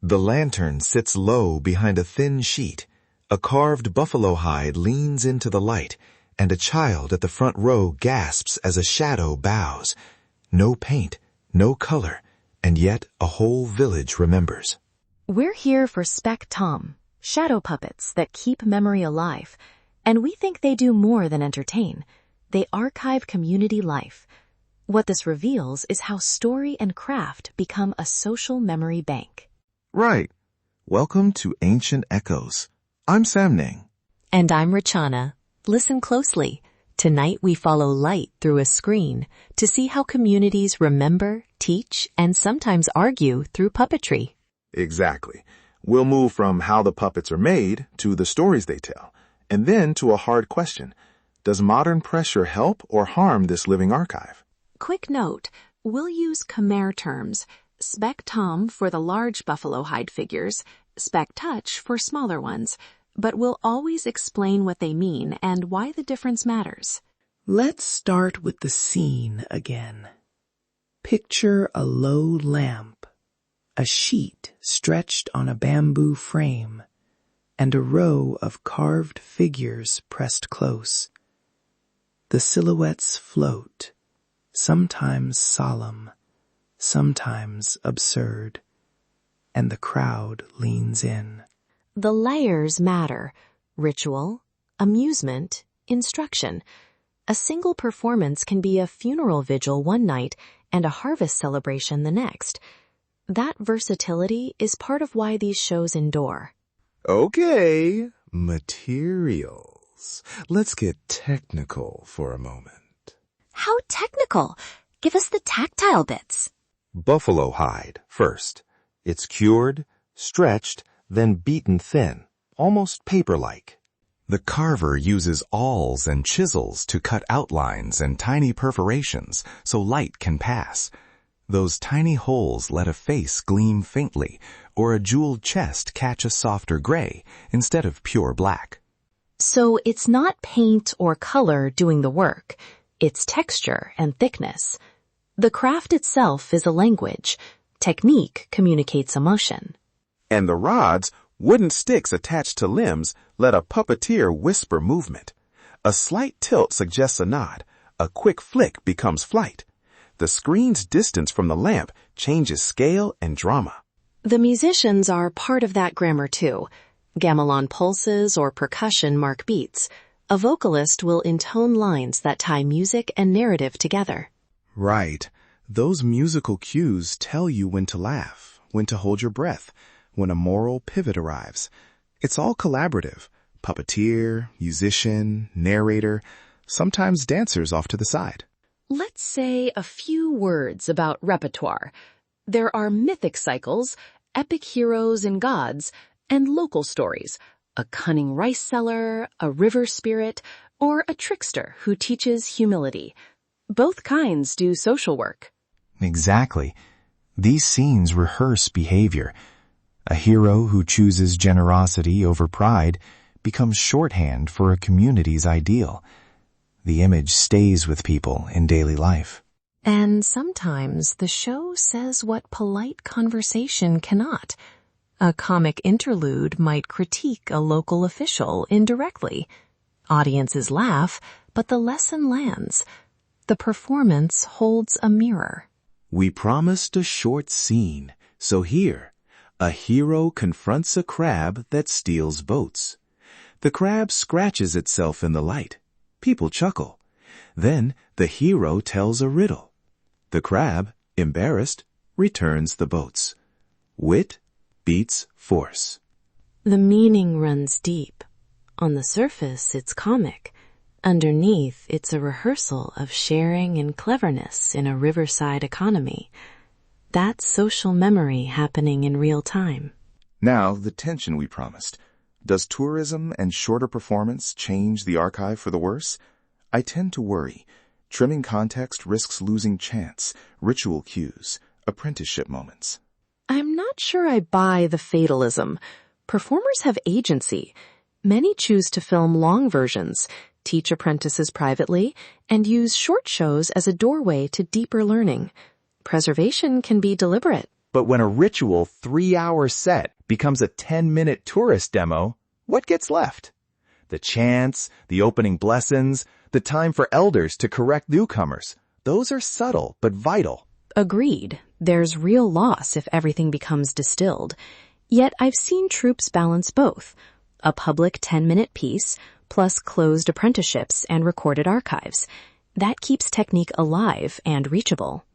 The lantern sits low behind a thin sheet. A carved buffalo hide leans into the light, and a child at the front row gasps as a shadow bows. No paint, no color, and yet a whole village remembers. We're here for sbek thom, shadow puppets that keep memory alive, and we think they do more than entertain. They archive community life. What this reveals is how story and craft become a social memory bank. Right. Welcome to Ancient Echoes. I'm Samning. And I'm Rachana. Listen closely. Tonight we follow light through a screen to see how communities remember, teach, and sometimes argue through puppetry. Exactly. We'll move from how the puppets are made to the stories they tell, and then to a hard question. Does modern pressure help or harm this living archive? Quick note, we'll use Khmer terms, sbek thom for the large buffalo hide figures, sbek touch for smaller ones, but we'll always explain what they mean and why the difference matters. Let's start with the scene again. Picture a low lamp, a sheet stretched on a bamboo frame, and a row of carved figures pressed close. The silhouettes float, sometimes solemn, sometimes absurd, and the crowd leans in. The layers matter: ritual, amusement, instruction. A single performance can be a funeral vigil one night and a harvest celebration the next. That versatility is part of why these shows endure. Okay, materials. Let's get technical for a moment. How technical? Give us the tactile bits. Buffalo hide first. It's cured, stretched, then beaten thin, almost paper-like. The carver uses awls and chisels to cut outlines and tiny perforations so light can pass. Those tiny holes let a face gleam faintly, or a jeweled chest catch a softer gray instead of pure black. So it's not paint or color doing the work. It's texture and thickness. The craft itself is a language. Technique communicates emotion. And the rods, wooden sticks attached to limbs, let a puppeteer whisper movement. A slight tilt suggests a nod. A quick flick becomes flight. The screen's distance from the lamp changes scale and drama. The musicians are part of that grammar too. Gamelan pulses or percussion mark beats. A vocalist will intone lines that tie music and narrative together. Right. Those musical cues tell you when to laugh, when to hold your breath, when a moral pivot arrives. It's all collaborative. Puppeteer, musician, narrator, sometimes dancers off to the side. Let's say a few words about repertoire. There are mythic cycles, epic heroes and gods, and local stories. A cunning rice seller, a river spirit, or a trickster who teaches humility. Both kinds do social work. Exactly. These scenes rehearse behavior. A hero who chooses generosity over pride becomes shorthand for a community's ideal. The image stays with people in daily life. And sometimes the show says what polite conversation cannot. A comic interlude might critique a local official indirectly. Audiences laugh, but the lesson lands. The performance holds a mirror. We promised a short scene, so here, a hero confronts a crab that steals boats. The crab scratches itself in the light. People chuckle. Then the hero tells a riddle. The crab, embarrassed, returns the boats. Wit beats force. The meaning runs deep. On the surface, it's comic. Underneath, it's a rehearsal of sharing and cleverness in a riverside economy. That's social memory happening in real time. Now, the tension we promised. Does tourism and shorter performance change the archive for the worse? I tend to worry. Trimming context risks losing chance, ritual cues, apprenticeship moments. I'm not sure I buy the fatalism. Performers have agency. Many choose to film long versions, teach apprentices privately, and use short shows as a doorway to deeper learning. Preservation can be deliberate, But when a ritual 3-hour set becomes a 10-minute tourist demo, what gets left? The chants, the opening blessings, the time for elders to correct newcomers. Those are subtle but vital. Agreed. There's real loss if everything becomes distilled. Yet I've seen troops balance both. A public 10-minute piece, plus closed apprenticeships and recorded archives. That keeps technique alive and reachable.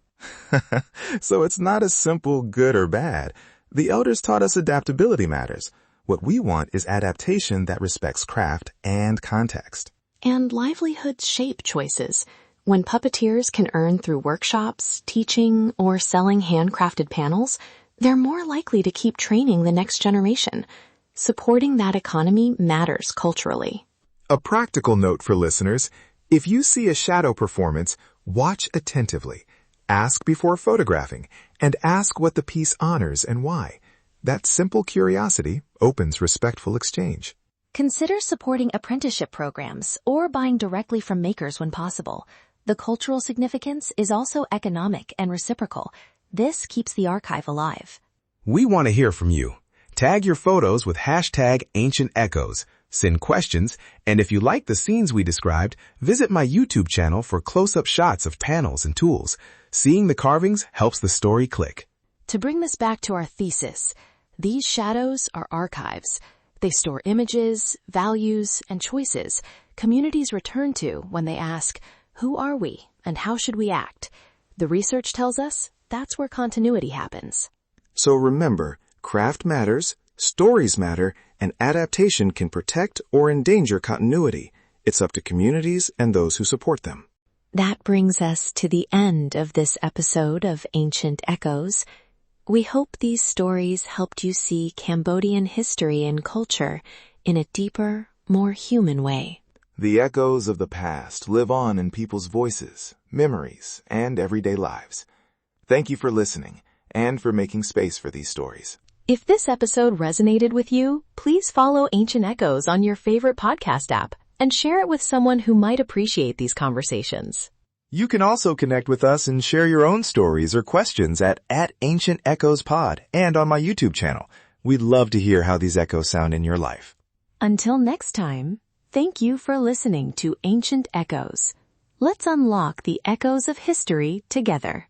So it's not as simple good or bad. The elders taught us adaptability matters. What we want is adaptation that respects craft and context. And livelihoods shape choices. When puppeteers can earn through workshops, teaching, or selling handcrafted panels, they're more likely to keep training the next generation. Supporting that economy matters culturally. A practical note for listeners: if you see a shadow performance, watch attentively. Ask before photographing, and ask what the piece honors and why. That simple curiosity opens respectful exchange. Consider supporting apprenticeship programs or buying directly from makers when possible. The cultural significance is also economic and reciprocal. This keeps the archive alive. We want to hear from you. Tag your photos with #AncientEchoes. Send questions, and if you like the scenes we described, visit my YouTube channel for close-up shots of panels and tools. Seeing the carvings helps the story click. To bring this back to our thesis, these shadows are archives. They store images, values, and choices communities return to when they ask, who are we and how should we act? The research tells us that's where continuity happens. So remember, craft matters, stories matter, and adaptation can protect or endanger continuity. It's up to communities and those who support them. That brings us to the end of this episode of Ancient Echoes. We hope these stories helped you see Cambodian history and culture in a deeper, more human way. The echoes of the past live on in people's voices, memories, and everyday lives. Thank you for listening and for making space for these stories. If this episode resonated with you, please follow Ancient Echoes on your favorite podcast app and share it with someone who might appreciate these conversations. You can also connect with us and share your own stories or questions at Ancient Echoes Pod and on my YouTube channel. We'd love to hear how these echoes sound in your life. Until next time, thank you for listening to Ancient Echoes. Let's unlock the echoes of history together.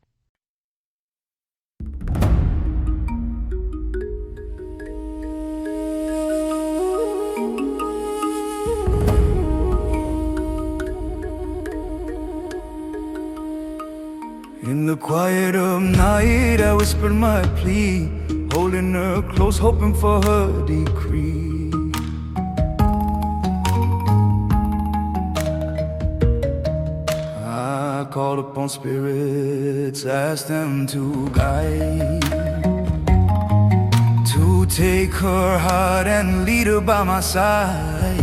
In the quiet of night, I whispered my plea, holding her close, hoping for her decree. I called upon spirits, asked them to guide, to take her heart and lead her by my side.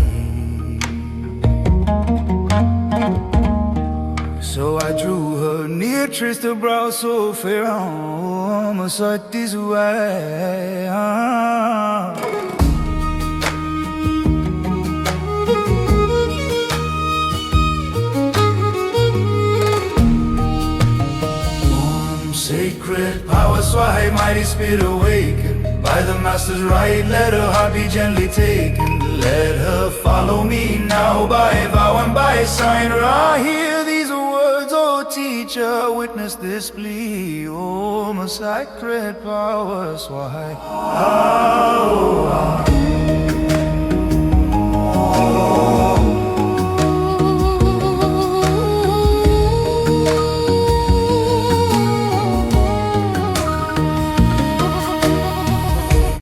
So I drew her near, traced her brow so fair on my sight this way. Warm, sacred power, Swahili, mighty spirit awakened. By the master's right, let her heart be gently taken. Let her follow me now by vow and by sign. Right here, these words, oh teacher, witness this plea. Oh, my sacred power, Swahili.